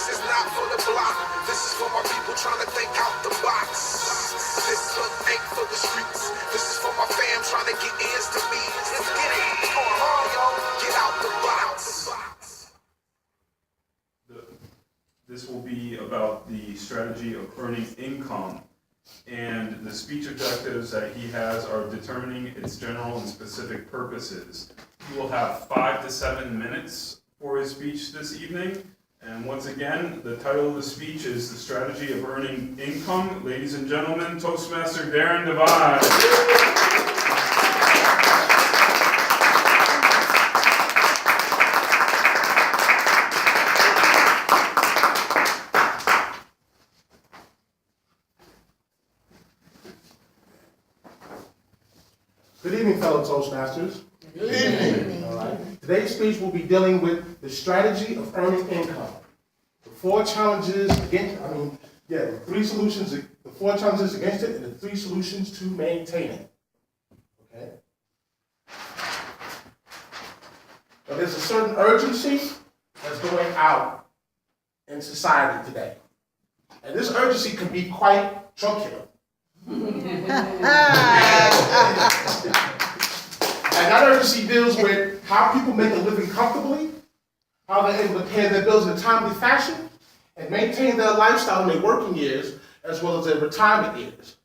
This is not for the block. This is for my people trying to think out the box. This look ain't for the streets. This is for my fam trying to get ears to me. Let's get it. Come on, yo. Get out the box. This will be about the strategy of earning income, and the speech objectives that he has are determining its general and specific purposes. He will have 5 to 7 minutes for his speech this evening, and once again, the title of the speech is The Strategy of Earning Income. Ladies and gentlemen, Toastmaster Darren Devine. Good evening, fellow Toastmasters. Good evening. All right. Today's speech will be dealing with the strategy of earning income. The 4 challenges against, the 3 solutions, the 4 challenges against it, and the 3 solutions to maintain it. Okay? Now, there's a certain urgency that's going out in society today. And this urgency can be quite truncated. And that urgency deals with how people make a living comfortably, how they're able to pay their bills in a timely fashion, and maintain their lifestyle in their working years as well as their retirement years.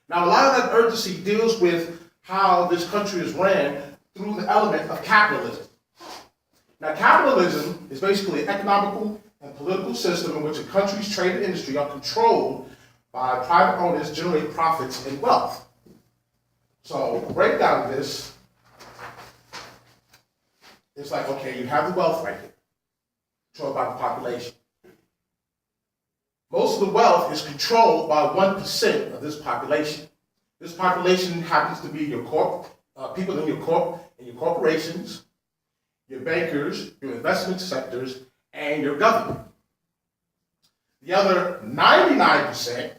Now, a lot of that urgency deals with how this country is ran through the element of capitalism. Now, capitalism is basically an economical and political system in which a country's trade and industry are controlled by private owners to generate profits and wealth. So, break down this. It's like, okay, you have the wealth right here, controlled by the population. Most of the wealth is controlled by 1% of this population. This population happens to be your people in your corporations, your bankers, your investment sectors, and your government. The other 99%,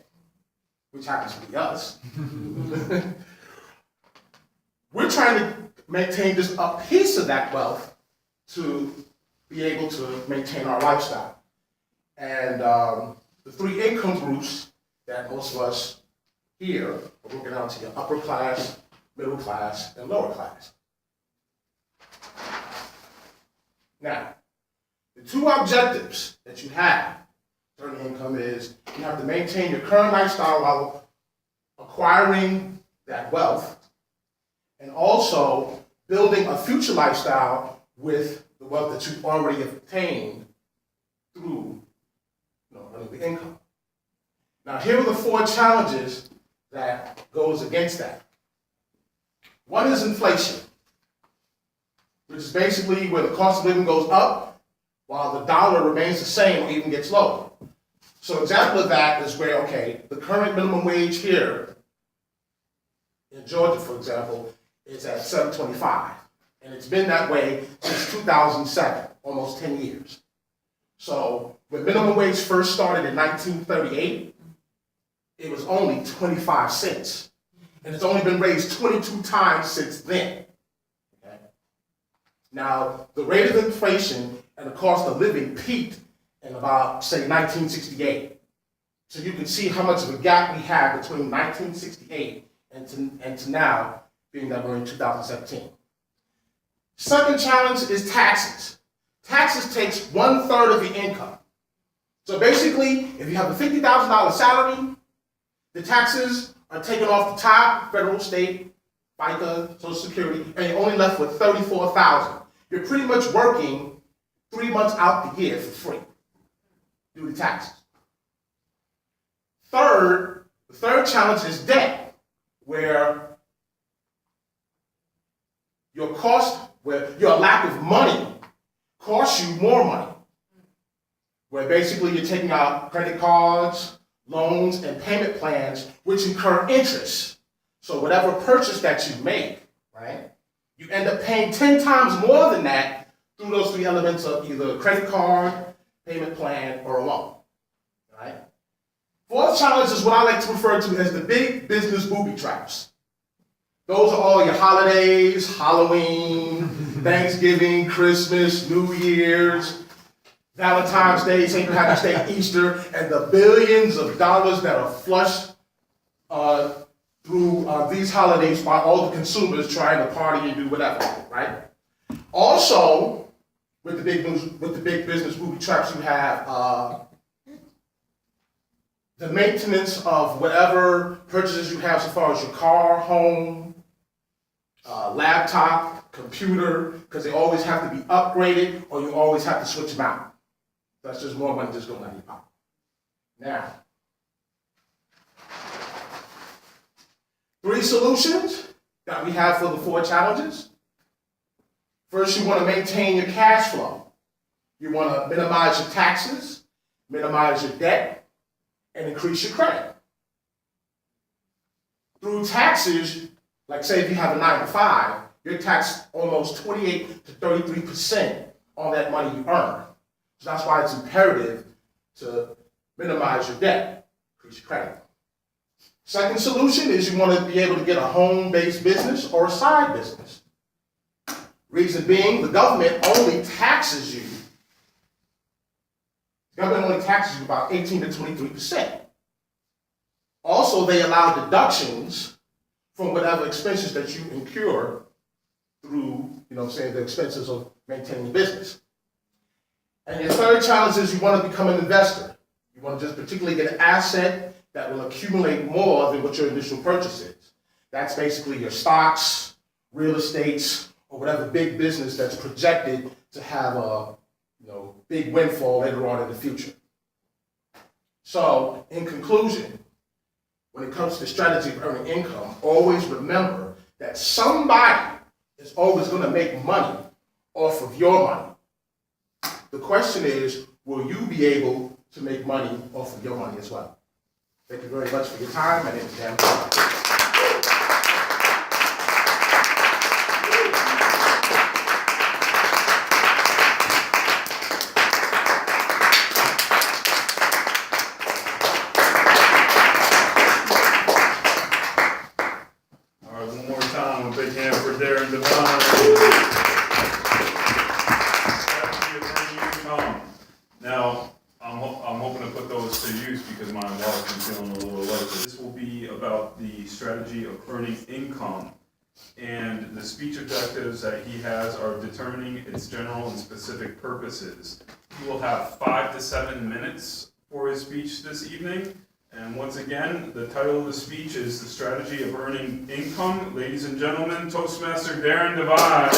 which happens to be us, we're trying to maintain just a piece of that wealth to be able to maintain our lifestyle. And the 3 income groups that most of us here are broken down to your upper class, middle class, and lower class. Now, the 2 objectives that you have to earn income is you have to maintain your current lifestyle while acquiring that wealth, and also building a future lifestyle with the wealth that you've already obtained through earning the income. Now, here are the 4 challenges that goes against that. One is inflation, which is basically where the cost of living goes up while the dollar remains the same or even gets lower. So, an example of that is where, okay, the current minimum wage here in Georgia, for example, is at $7.25. And it's been that way since 2007, almost 10 years. So when minimum wage first started in 1938, it was only 25 cents. And it's only been raised 22 times since then. Okay? Now, the rate of inflation and the cost of living peaked in about, say, 1968. So you can see how much of a gap we have between 1968 and to now, being that we're in 2017. Second challenge is taxes. Taxes takes 1/3 of the income. So basically, if you have a $50,000 salary, the taxes are taken off the top, federal, state, FICA, Social Security, and you're only left with $34,000. You're pretty much working 3 months out the year for free due to taxes. The third challenge is debt, where your lack of money costs you more money. Where basically you're taking out credit cards, loans, and payment plans, which incur interest. So whatever purchase that you make, right, you end up paying 10 times more than that through those 3 elements of either a credit card, payment plan, or a loan. Right? Fourth challenge is what I like to refer to as the big business booby traps. Those are all your holidays, Halloween, Thanksgiving, Christmas, New Year's. Valentine's Day, St. Patrick's Day, Easter, and the billions of dollars that are flushed through these holidays by all the consumers trying to party and do whatever, right? Also, with the big business booby traps, you have the maintenance of whatever purchases you have so far as your car, home, laptop, computer, because they always have to be upgraded or you always have to switch them out. That's just more money just going out of your pocket. Now, 3 solutions that we have for the 4 challenges. First, you want to maintain your cash flow. You want to minimize your taxes, minimize your debt, and increase your credit. Through taxes, like say if you have a 9-to-5, you're taxed almost 28 to 33% on that money you earn. So that's why it's imperative to minimize your debt, increase your credit. Second solution is you want to be able to get a home-based business or a side business. Reason being, the government only taxes you. The government only taxes you about 18 to 23%. Also, they allow deductions from whatever expenses that you incur through, the expenses of maintaining business. And your third challenge is you want to become an investor. You want to just particularly get an asset that will accumulate more than what your initial purchase is. That's basically your stocks, real estates, or whatever big business that's projected to have a big windfall later on in the future. So, in conclusion, when it comes to the strategy of earning income, always remember that somebody is always going to make money off of your money. The question is, will you be able to make money off of your money as well? Thank you very much for your time. My name is Dan. All right, one more time, a big hand for Darren Devine. Strategy of earning income. Now, I'm hoping to put those to use because my wallet's been feeling a little light. This will be about the strategy of earning income, and the speech objectives that he has are determining its general and specific purposes. He will have 5 to 7 minutes for his speech this evening. And once again, the title of the speech is The Strategy of Earning Income. Ladies and gentlemen, Toastmaster Darren Devine.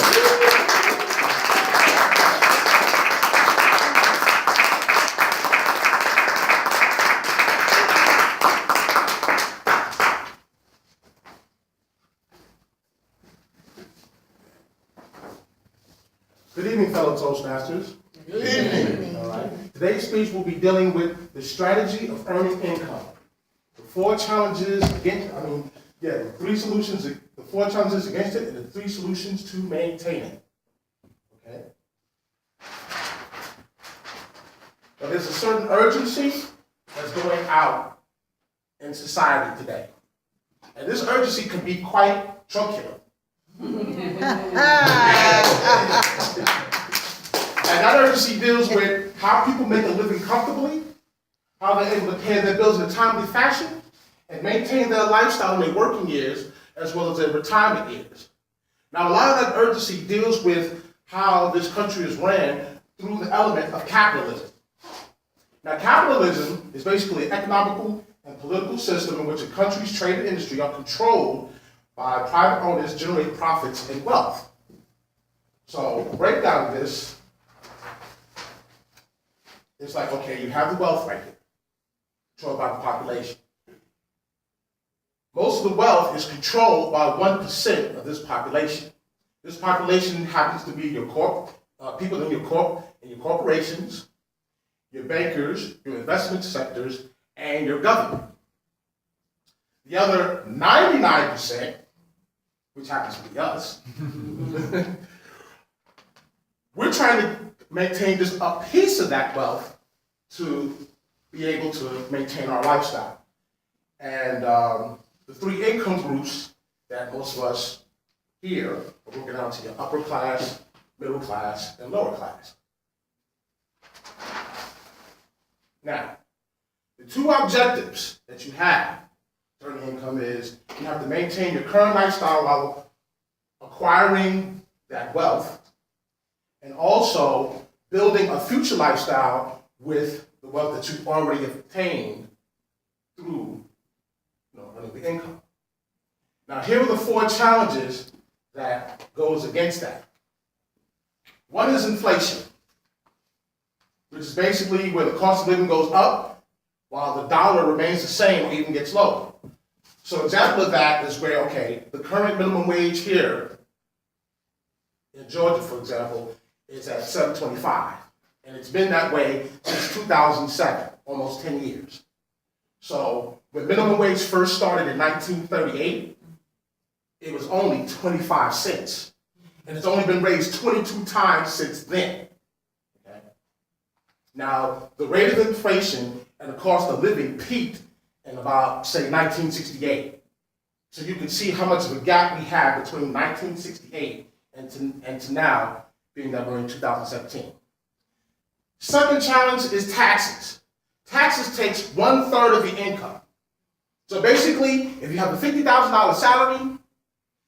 Good evening, fellow Toastmasters. Good evening. All right. Today's speech will be dealing with the strategy of earning income. The 4 challenges against, the 3 solutions, the 4 challenges against it, and the 3 solutions to maintain it. Okay? But there's a certain urgency that's going out in society today. And this urgency can be quite truncated. And that urgency deals with how people make a living comfortably, how they're able to pay their bills in a timely fashion, and maintain their lifestyle in their working years as well as their retirement years. Now, a lot of that urgency deals with how this country is ran through the element of capitalism. Now, capitalism is basically an economical and political system in which a country's trade and industry are controlled by private owners generate profits and wealth. So, the breakdown of this is like, okay, you have the wealth right here, controlled by the population. Most of the wealth is controlled by 1% of this population. This population happens to be your people in your corporations, your bankers, your investment sectors, and your government. The other 99%, which happens to be us, we're trying to maintain just a piece of that wealth to be able to maintain our lifestyle. And the 3 income groups that most of us here are broken down to your upper class, middle class, and lower class. Now, the two objectives that you have to earn income is you have to maintain your current lifestyle while acquiring that wealth, and also building a future lifestyle with the wealth that you've already obtained through earning the income. Now, here are the four challenges that goes against that. One is inflation, which is basically where the cost of living goes up while the dollar remains the same or even gets lower. So an example of that is where, okay, the current minimum wage here in Georgia, for example, is at $7.25. And it's been that way since 2007, almost 10 years. So when minimum wage first started in 1938, it was only 25 cents. And it's only been raised 22 times since then. Okay? Now, the rate of inflation and the cost of living peaked in about, say, 1968. So you can see how much of a gap we have between 1968 and to now, being that we're in 2017. Second challenge is taxes. Taxes takes 1/3 of the income. So basically, if you have a $50,000 salary,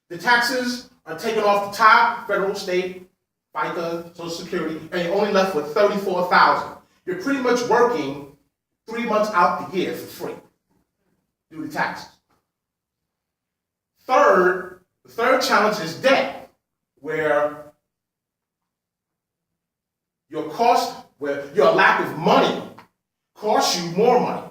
the taxes are taken off the top, federal, state, FICA, Social Security, and you're only left with $34,000. You're pretty much working 3 months out the year for free due to taxes. The third challenge is debt, where your lack of money costs you more money.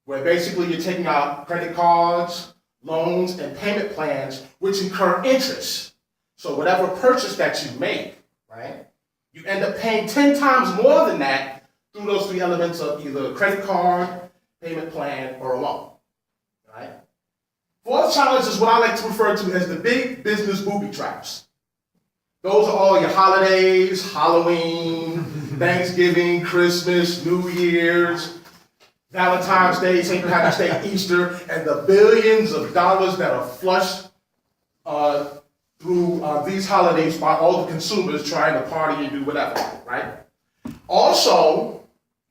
Where basically you're taking out credit cards, loans, and payment plans, which incur interest. So whatever purchase that you make, right, you end up paying 10 times more than that through those three elements of either a credit card, payment plan, or a loan. Right? Fourth challenge is what I like to refer to as the big business booby traps. Those are all your holidays, Halloween, Thanksgiving, Christmas, New Year's, Valentine's Day, St. Patrick's Day, Easter, and the billions of dollars that are flushed through these holidays by all the consumers trying to party and do whatever, right? Also,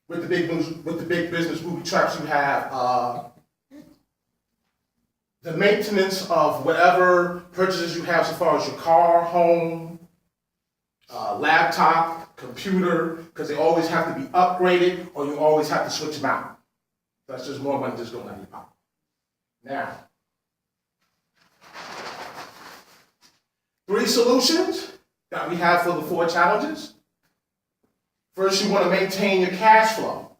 with the big business booby traps, you have the maintenance of whatever purchases you have so far as your car, home, laptop, computer, because they always have to be upgraded or you always have to switch them out. That's just more money just going out of your pocket. Now, 3 solutions that we have for the 4 challenges. First, you want to maintain your cash flow.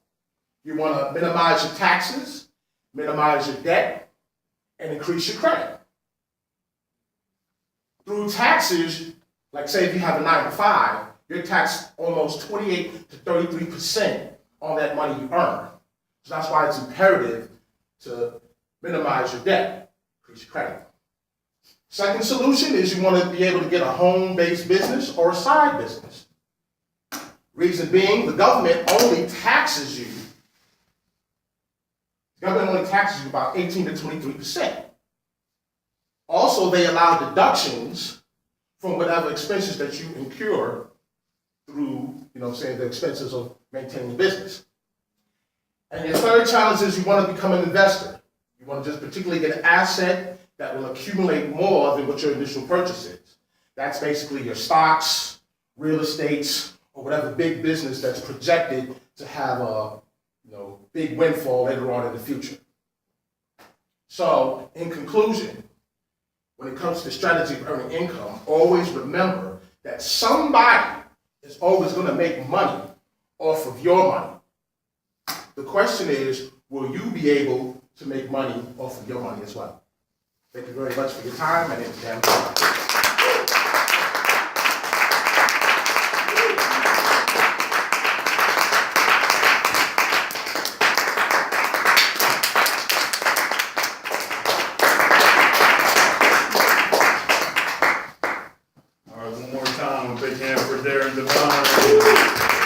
You want to minimize your taxes, minimize your debt, and increase your credit. Through taxes, like say if you have a 9-to-5, you're taxed almost 28 to 33% on that money you earn. So that's why it's imperative to minimize your debt, increase your credit. Second solution is you want to be able to get a home-based business or a side business. Reason being, the government only taxes you. The government only taxes you about 18 to 23%. Also, they allow deductions from whatever expenses that you incur through, the expenses of maintaining the business. And your third challenge is you want to become an investor. You want to just particularly get an asset that will accumulate more than what your initial purchase is. That's basically your stocks, real estates, or whatever big business that's projected to have a big windfall later on in the future. So, in conclusion, when it comes to the strategy of earning income, always remember that somebody is always going to make money off of your money. The question is, will you be able to make money off of your money as well? Thank you very much for your time. My name is Dan. All right, one more time, a big hand for Darren Devine.